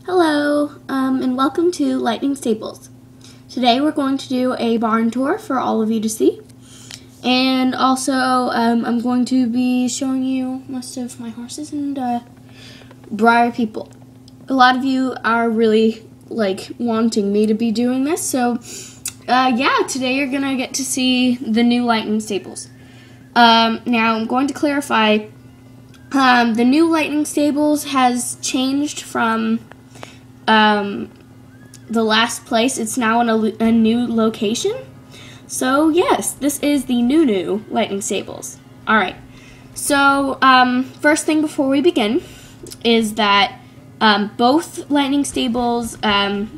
Hello, and welcome to Lightning Stables. Today we're going to do a barn tour for all of you to see. And also, I'm going to be showing you most of my horses and Breyer people. A lot of you are really, wanting me to be doing this. So, yeah, today you're going to get to see the new Lightning Stables. Now, I'm going to clarify, the new Lightning Stables has changed from the last place. It's now in a new location. So yes, this is the new Lightning Stables. Alright, so first thing before we begin is that both Lightning Stables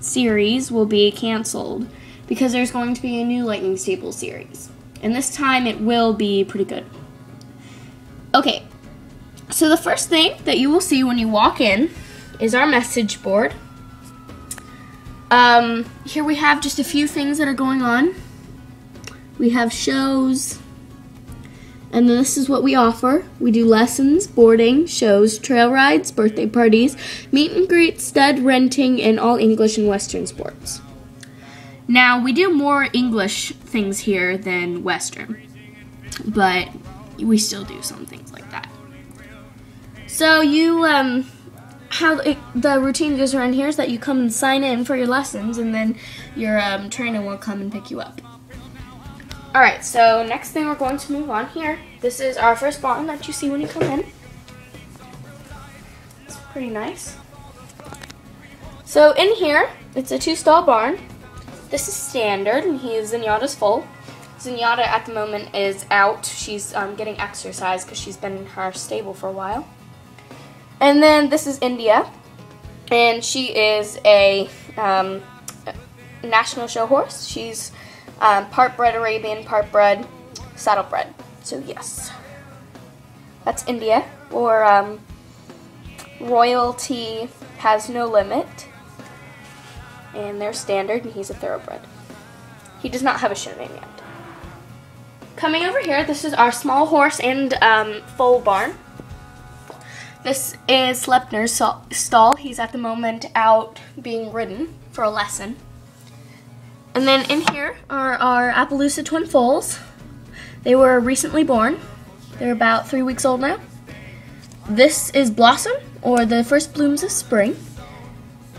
series will be canceled because there's going to be a new Lightning Stables series. And this time it will be pretty good. Okay, so the first thing that you will see when you walk in is our message board. Here we have just a few things that are going on. We have shows, and this is what we offer. We do lessons, boarding, shows, trail rides, birthday parties, meet and greet, stud renting, and all English and Western sports. Now, we do more English things here than Western, but we still do some things like that. So you, how the routine goes around here is that you come and sign in for your lessons, and then your trainer will come and pick you up. Alright, so next thing we're going to move on here. This is our first barn that you see when you come in. It's pretty nice. So in here, it's a 2-stall barn. This is standard, and Zenyatta's full. Zenyatta at the moment is out. She's getting exercise because she's been in her stable for a while. And then this is India, and she is a national show horse. She's part bred Arabian, part bred saddlebred. So yes, that's India, or Royalty Has No Limit, and they're standard, and he's a thoroughbred. He does not have a show name yet. Coming over here, this is our small horse and foal barn. This is Slepner's stall. He's at the moment out being ridden for a lesson. And then in here are our Appaloosa twin foals. They were recently born. They're about 3 weeks old now. This is Blossom, or the first blooms of spring.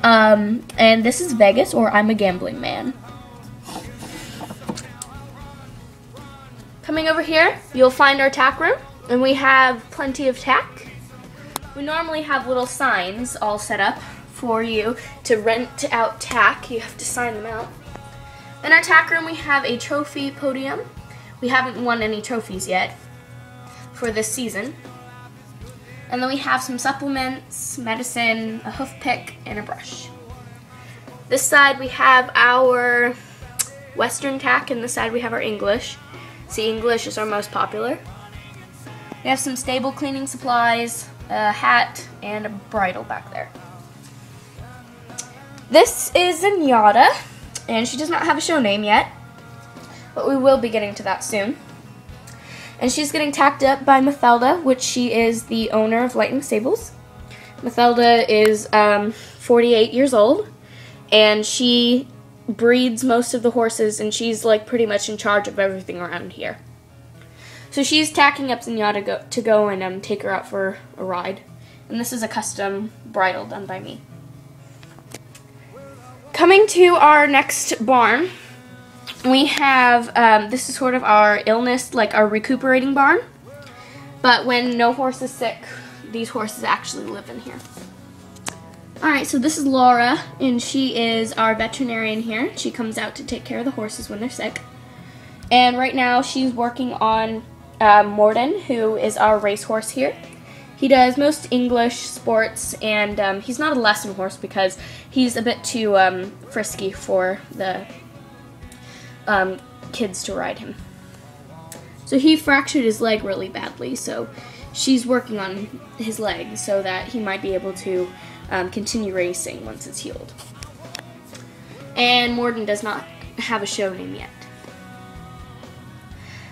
And this is Vegas, or I'm a gambling man. Coming over here, you'll find our tack room, and we have plenty of tack. We normally have little signs all set up for you to rent out tack. You have to sign them out. In our tack room, we have a trophy podium. We haven't won any trophies yet for this season. And then we have some supplements, medicine, a hoof pick, and a brush. This side we have our Western tack, and this side we have our English. See, English is our most popular. We have some stable cleaning supplies, a hat, and a bridle back there. This is Zenyatta, and she does not have a show name yet, but we will be getting to that soon. And she's getting tacked up by Mathelda, which she is the owner of Lightning Stables. Mathelda is 48 years old, and she breeds most of the horses, and she's pretty much in charge of everything around here. So she's tacking up Zenyatta to go and take her out for a ride. And this is a custom bridle done by me. Coming to our next barn, we have, this is sort of our illness, our recuperating barn. But when no horse is sick, these horses actually live in here. Alright, so this is Laura, and she is our veterinarian here. She comes out to take care of the horses when they're sick. And right now she's working on Morden, who is our racehorse here. He does most English sports, and he's not a lesson horse because he's a bit too frisky for the kids to ride him. So he fractured his leg really badly, so she's working on his leg so that he might be able to continue racing once it's healed. And Morden does not have a show name yet.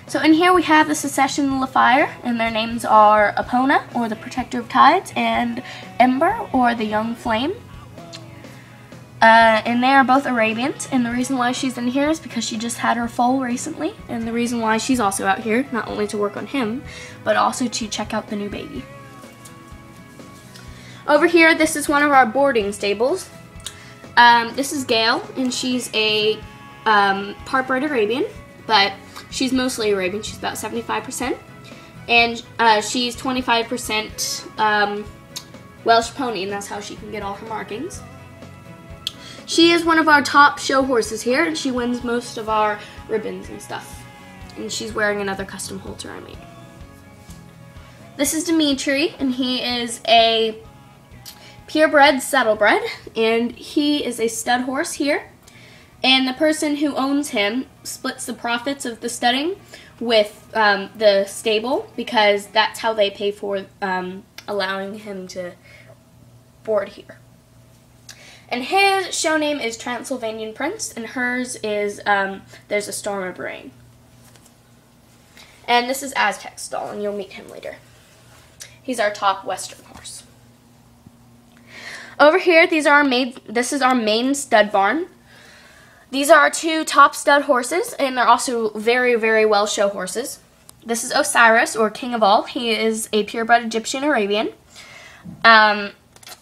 So in here we have the Secession Lafire, and their names are Epona, or the Protector of Tides, and Ember, or the Young Flame. And they are both Arabians, and the reason why she's in here is because she just had her foal recently, and the reason why she's also out here, not only to work on him, but also to check out the new baby. Over here, this is one of our boarding stables. This is Gail, and she's a part-bred Arabian, but she's mostly Arabian. She's about 75%, and she's 25% Welsh pony, and that's how she can get all her markings. She is one of our top show horses here, and she wins most of our ribbons and stuff. And she's wearing another custom halter I made. This is Dimitri, and he is a purebred saddlebred, and he is a stud horse here. And the person who owns him splits the profits of the studding with the stable, because that's how they pay for allowing him to board here. And his show name is Transylvanian Prince, and hers is There's a Storm of Rain. And this is Aztec Stall, and you'll meet him later. He's our top Western horse. Over here, this is our main stud barn. These are our two top stud horses, and they're also very, very well show horses. This is Osiris, or King of All. He is a purebred Egyptian Arabian.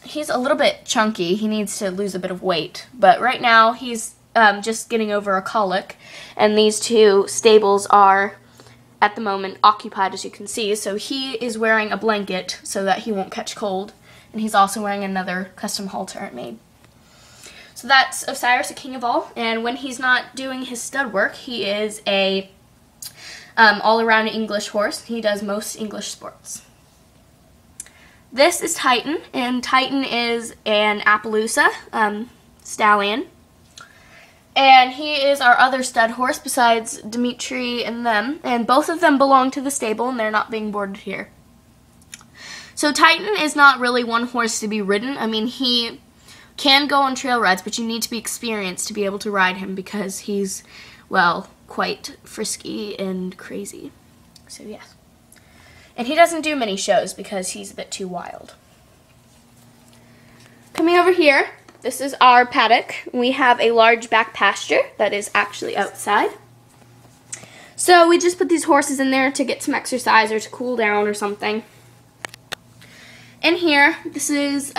He's a little bit chunky. He needs to lose a bit of weight. But right now, he's just getting over a colic. And these two stables are, at the moment, occupied, as you can see. So he is wearing a blanket so that he won't catch cold. And he's also wearing another custom halter I made. So that's Osiris, a King of All. And when he's not doing his stud work, he is a all-around English horse. He does most English sports. This is Titan, and Titan is an Appaloosa stallion. And he is our other stud horse besides Dimitri and them. And both of them belong to the stable, and they're not being boarded here. So Titan is not really one horse to be ridden. I mean, he can go on trail rides, but you need to be experienced to be able to ride him because he's, well, quite frisky and crazy. So, yes. And he doesn't do many shows because he's a bit too wild. Coming over here, this is our paddock. We have a large back pasture that is actually outside. So we just put these horses in there to get some exercise or to cool down or something. In here, this is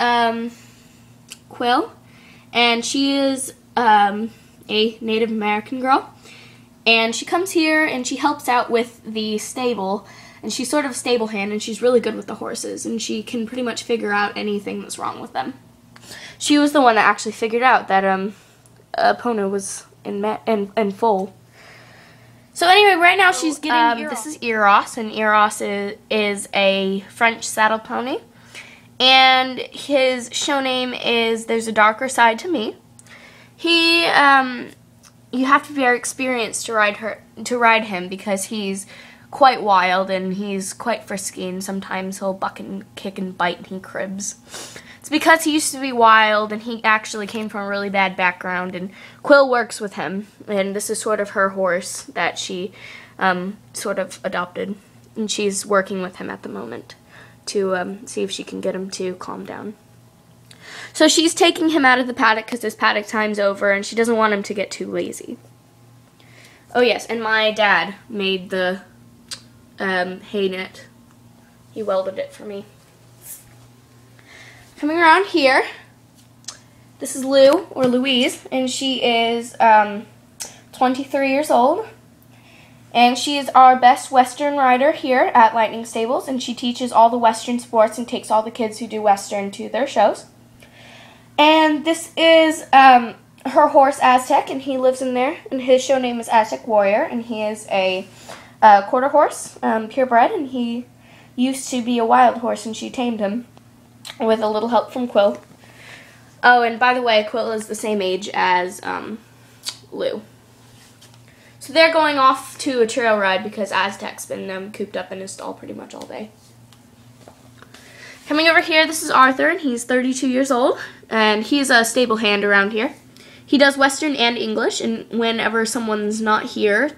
Quill, and she is a Native American girl. And she comes here and she helps out with the stable. And she's sort of a stable hand, and she's really good with the horses, and she can pretty much figure out anything that's wrong with them. She was the one that actually figured out that Epona was in full. So anyway, right now she's getting this is Eros, and Eros is a French saddle pony. And his show name is There's a Darker Side to Me. He you have to be very experienced to ride him because he's quite wild, and he's quite frisky, and sometimes he'll buck and kick and bite, and he cribs. It's because he used to be wild, and he actually came from a really bad background, and Quill works with him, and this is sort of her horse that she sort of adopted, and she's working with him at the moment to see if she can get him to calm down. So she's taking him out of the paddock because his paddock time's over, and she doesn't want him to get too lazy. Oh yes, and my dad made the hay net. He welded it for me. Coming around here, this is Lou, or Louise, and she is 23 years old. And she is our best Western rider here at Lightning Stables, and she teaches all the Western sports and takes all the kids who do Western to their shows. And this is her horse, Aztec, and he lives in there, and his show name is Aztec Warrior, and he is a quarter horse, purebred, and he used to be a wild horse, and she tamed him with a little help from Quill. Oh, and by the way, Quill is the same age as Lou. So they're going off to a trail ride because Aztec's been cooped up in his stall pretty much all day. Coming over here, this is Arthur, and he's 32 years old, and he's a stable hand around here. He does Western and English, and whenever someone's not here,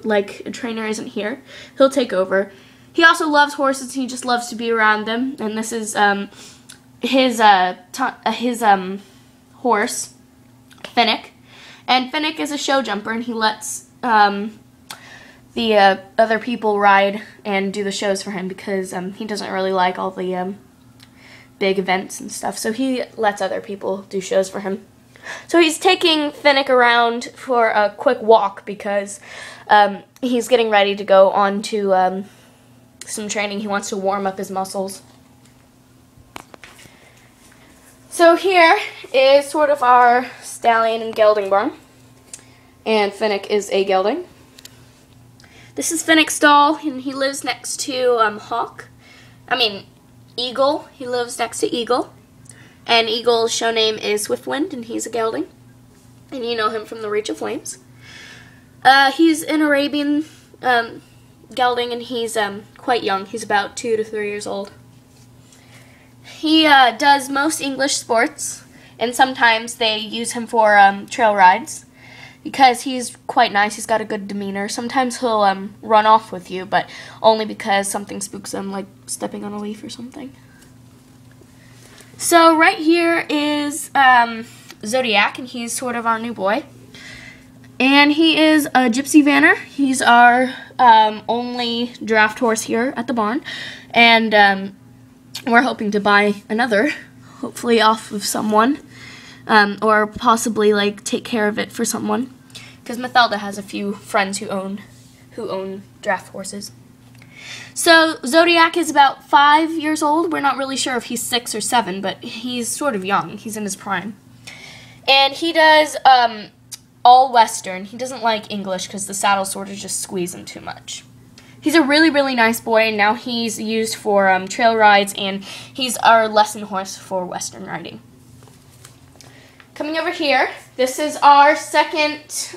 like a trainer isn't here, he'll take over. He also loves horses, he just loves to be around them, and this is his horse, Finnick. And Finnick is a show jumper, and he lets the other people ride and do the shows for him because he doesn't really like all the big events and stuff. So he lets other people do shows for him. So he's taking Finnick around for a quick walk because he's getting ready to go on to some training. He wants to warm up his muscles. So here is sort of our stallion and gelding barn. And Finnick is a gelding. This is Finnick's stall, and he lives next to Eagle. He lives next to Eagle. And Eagle's show name is Swiftwind, and he's a gelding. And you know him from the Reach of Flames. He's an Arabian gelding, and he's quite young. He's about 2 to 3 years old. He does most English sports, and sometimes they use him for trail rides because he's quite nice. He's got a good demeanor. Sometimes he'll run off with you, but only because something spooks him, like stepping on a leaf or something. So right here is Zodiac, and he's sort of our new boy. And he is a Gypsy Vanner. He's our only draft horse here at the barn. And we're hoping to buy another, hopefully off of someone, or possibly like take care of it for someone. Because Mathelda has a few friends who own draft horses. So Zodiac is about 5 years old. We're not really sure if he's 6 or 7, but he's sort of young. He's in his prime. And he does all Western. He doesn't like English because the saddle sort of just squeeze him too much. He's a really, really nice boy, and now he's used for trail rides, and he's our lesson horse for Western riding. Coming over here, this is our second,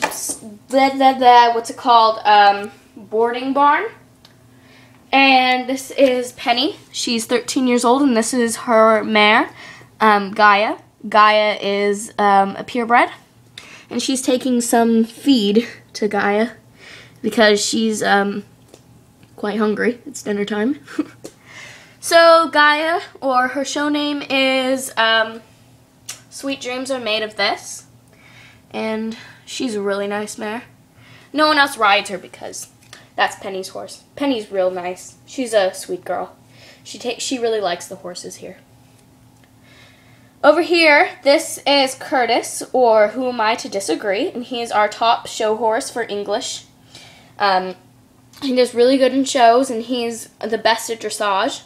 what's it called, boarding barn. And this is Penny. She's 13 years old, and this is her mare, Gaia. Gaia is a purebred, and she's taking some feed to Gaia because she's quite hungry. It's dinner time. So Gaia, or her show name is Sweet Dreams Are Made of This, and she's a really nice mare. No one else rides her because that's Penny's horse. Penny's real nice. She's a sweet girl. She really likes the horses here. Over here, this is Curtis, or Who Am I to Disagree, and he is our top show horse for English. He does really good in shows, and he's the best at dressage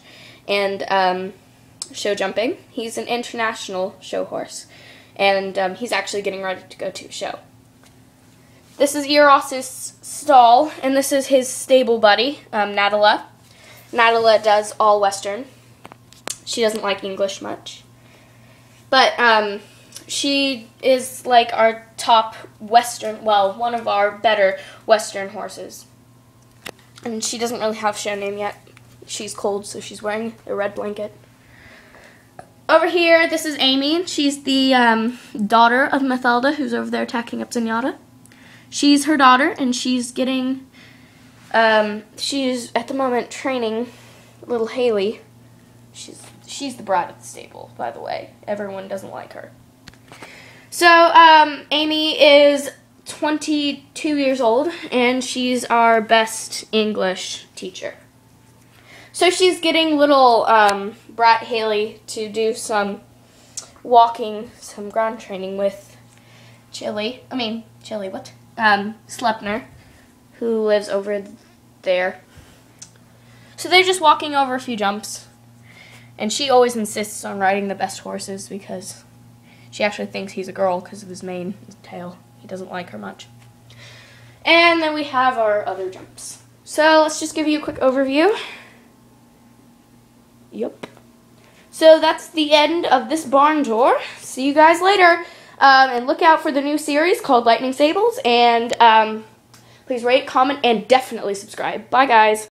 and show jumping. He's an international show horse, and he's actually getting ready to go to a show. This is Eros's stall, and this is his stable buddy, Nadala. Nadala does all Western. She doesn't like English much. But she is like our top Western, well, one of our better Western horses. And she doesn't really have a show name yet. She's cold, so she's wearing a red blanket. Over here, this is Amy. She's the daughter of Mathelda, who's over there tacking up Zenyatta. She's her daughter, and she's getting, she's at the moment training little Haley. She's the brat of the stable, by the way. Everyone doesn't like her. So, Amy is 22 years old, and she's our best English teacher. So she's getting little brat Haley to do some walking, some ground training with Slepner, who lives over there. So they're just walking over a few jumps. And she always insists on riding the best horses because she actually thinks he's a girl because of his mane and tail. He doesn't like her much. And then we have our other jumps. So let's just give you a quick overview. Yep. So that's the end of this barn tour. See you guys later. And look out for the new series called Lightning Stables. And please rate, comment, and definitely subscribe. Bye, guys.